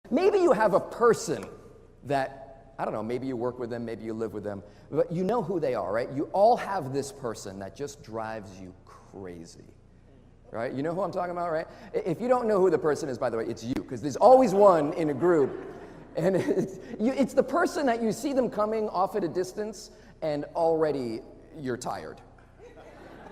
Maybe you have a person that, I don't know, maybe you work with them, maybe you live with them, but you know who they are, right? You all have this person that just drives you crazy, right? You know who I'm talking about, right? If you don't know who the person is, by the way, it's you, because there's always one in a group, and it's the person that you see them coming off at a distance, and already you're tired.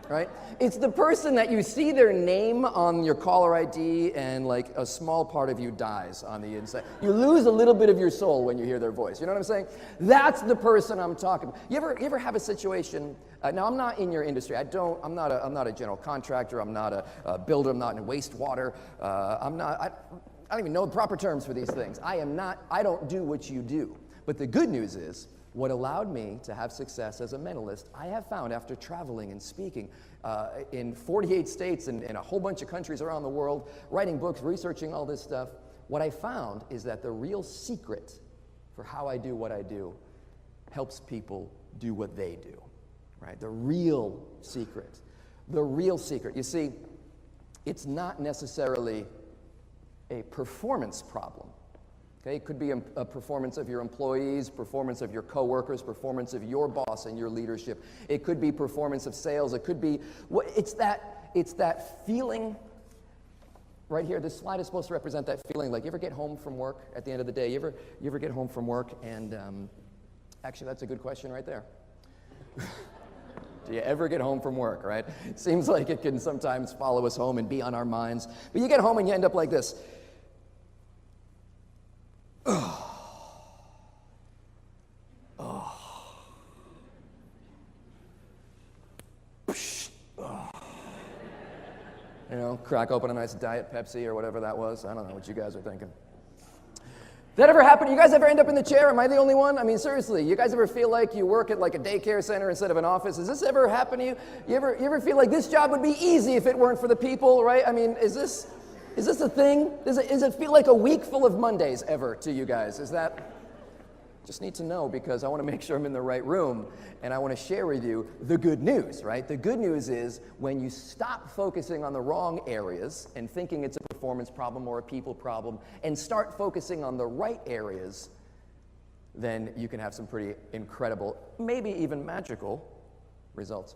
Right? It's the person that you see their name on your caller ID and like a small part of you dies on the inside. You lose a little bit of your soul when you hear their voice. You know what I'm saying? That's the person I'm talking about. You ever have a situation, now I'm not in your industry. I'm not a general contractor. I'm not a builder. I'm not in wastewater. I don't even know the proper terms for these things. I don't do what you do. But the good news is, what allowed me to have success as a mentalist, I have found after traveling and speaking in 48 states and a whole bunch of countries around the world, writing books, researching all this stuff, what I found is that the real secret for how I do what I do helps people do what they do, right? The real secret. The real secret. You see, it's not necessarily a performance problem. Okay, it could be a performance of your employees, performance of your coworkers, performance of your boss and your leadership. It could be performance of sales. It could be, it's that feeling right here. This slide is supposed to represent that feeling. Like, you ever get home from work at the end of the day? You ever get home from work and, actually, that's a good question right there. Do you ever get home from work, right? It seems like it can sometimes follow us home and be on our minds. But you get home and you end up like this. You know, crack open a nice Diet Pepsi or whatever that was. I don't know what you guys are thinking. That ever happen? You guys ever end up in the chair? Am I the only one? I mean, seriously, you guys ever feel like you work at like a daycare center instead of an office? Has this ever happened to you? You ever feel like this job would be easy if it weren't for the people, right? I mean, is this a thing? Does it feel like a week full of Mondays ever to you guys? Is that? Just need to know, because I want to make sure I'm in the right room, and I want to share with you the good news, right? The good news is when you stop focusing on the wrong areas and thinking it's a performance problem or a people problem and start focusing on the right areas, then you can have some pretty incredible, maybe even magical results.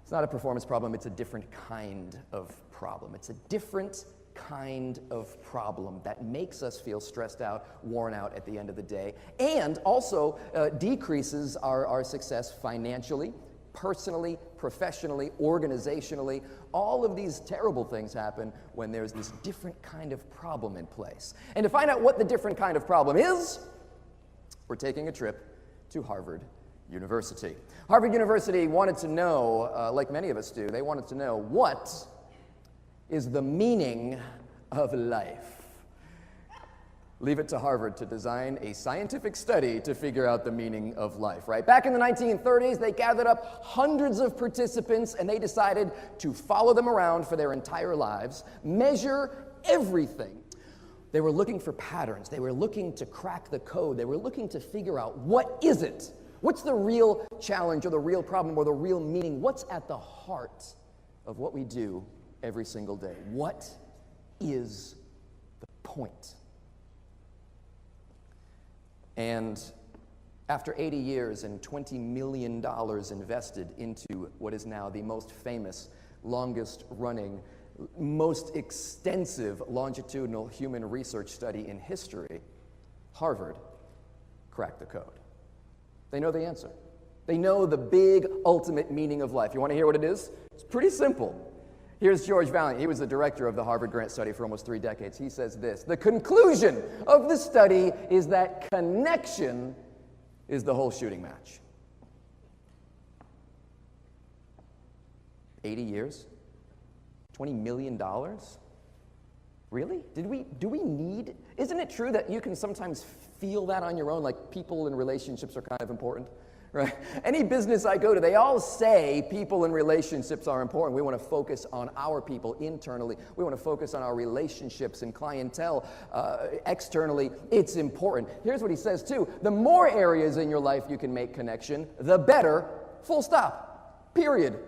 It's not a performance problem, it's a different kind of problem. It's a different kind of problem that makes us feel stressed out, worn out at the end of the day, and also decreases our success financially, personally, professionally, organizationally. All of these terrible things happen when there's this different kind of problem in place. And to find out what the different kind of problem is, we're taking a trip to Harvard University. Harvard University wanted to know, like many of us do, they wanted to know, what is the meaning of life? Leave it to Harvard to design a scientific study to figure out the meaning of life, right? Back in the 1930s, they gathered up hundreds of participants and they decided to follow them around for their entire lives, measure everything. They were looking for patterns. They were looking to crack the code. They were looking to figure out, what is it? What's the real challenge or the real problem or the real meaning? What's at the heart of what we do every single day? What is the point? And after 80 years and $20 million invested into what is now the most famous, longest running, most extensive longitudinal human research study in history, Harvard cracked the code. They know the answer. They know the big ultimate meaning of life. You want to hear what it is? It's pretty simple. Here's George Valiant. He was the director of the Harvard Grant Study for almost 3 decades. He says this: the conclusion of the study is that connection is the whole shooting match. 80 years? $20 million? Really? Do we need? Isn't it true that you can sometimes feel that on your own, like people and relationships are kind of important? Right? Any business I go to, they all say people and relationships are important. We want to focus on our people internally. We want to focus on our relationships and clientele externally. It's important. Here's what he says too: the more areas in your life you can make connection, the better. Full stop. Period.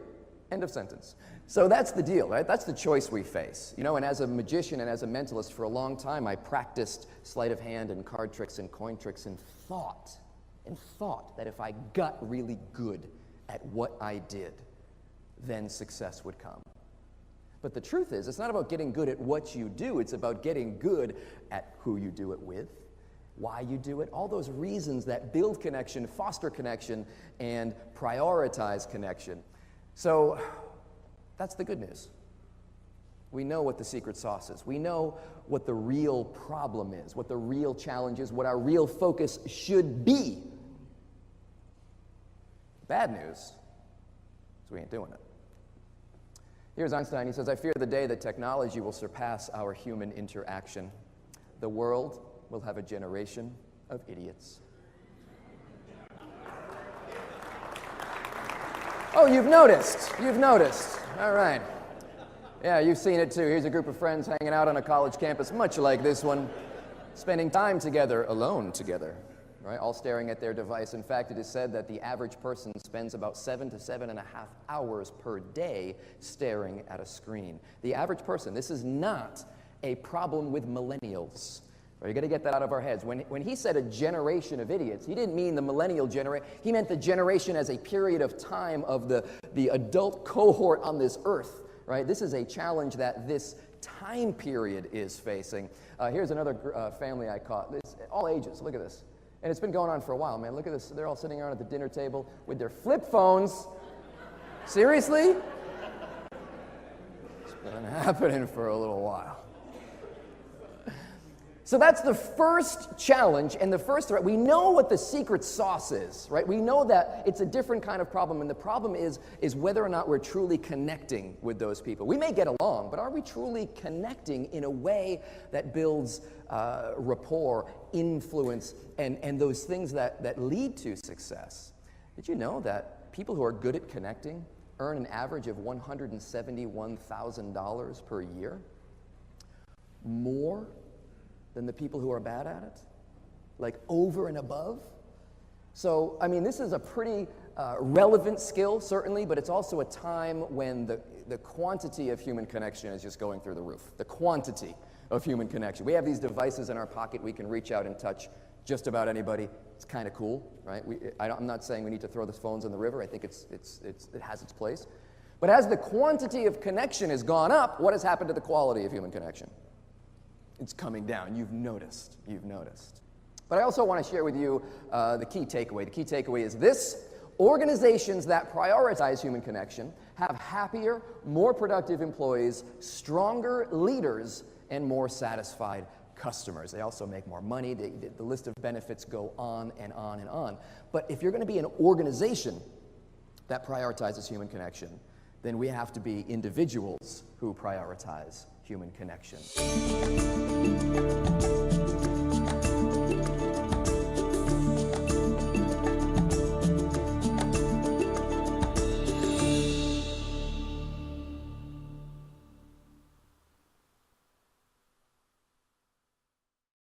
End of sentence. So that's the deal, right? That's the choice we face. You know, and as a magician and as a mentalist for a long time, I practiced sleight of hand and card tricks and coin tricks and thought that if I got really good at what I did, then success would come. But the truth is, it's not about getting good at what you do, it's about getting good at who you do it with, why you do it, all those reasons that build connection, foster connection, and prioritize connection. So that's the good news. We know what the secret sauce is. We know what the real problem is, what the real challenge is, what our real focus should be. Bad news is we ain't doing it. Here's Einstein. He says, "I fear the day that technology will surpass our human interaction. The world will have a generation of idiots." Oh, you've noticed. You've noticed. All right. Yeah, you've seen it too. Here's a group of friends hanging out on a college campus, much like this one, spending time together, alone together, right? All staring at their device. In fact, it is said that the average person spends about 7 to 7.5 hours per day staring at a screen. The average person. This is not a problem with millennials. Right, you got to get that out of our heads. When he said a generation of idiots, he didn't mean the millennial generation. He meant the generation as a period of time of the adult cohort on this earth. Right? This is a challenge that this time period is facing. Here's another family I caught. It's all ages. Look at this. And it's been going on for a while, man. Look at this. They're all sitting around at the dinner table with their flip phones. Seriously? It's been happening for a little while. So that's the first challenge and the first threat. We know what the secret sauce is, right? We know that it's a different kind of problem, and the problem is whether or not we're truly connecting with those people. We may get along, but are we truly connecting in a way that builds rapport, influence, and those things that lead to success? Did you know that people who are good at connecting earn an average of $171,000 per year? More than the people who are bad at it? Like over and above? So, I mean, this is a pretty relevant skill, certainly, but it's also a time when the quantity of human connection is just going through the roof. The quantity of human connection. We have these devices in our pocket. We can reach out and touch just about anybody. It's kind of cool, right? I'm not saying we need to throw the phones in the river. I think it has its place. But as the quantity of connection has gone up, what has happened to the quality of human connection? It's coming down. You've noticed. You've noticed. But I also want to share with you the key takeaway. The key takeaway is this: organizations that prioritize human connection have happier, more productive employees, stronger leaders, and more satisfied customers. They also make more money. The list of benefits go on and on and on. But if you're going to be an organization that prioritizes human connection, then we have to be individuals who prioritize human connection.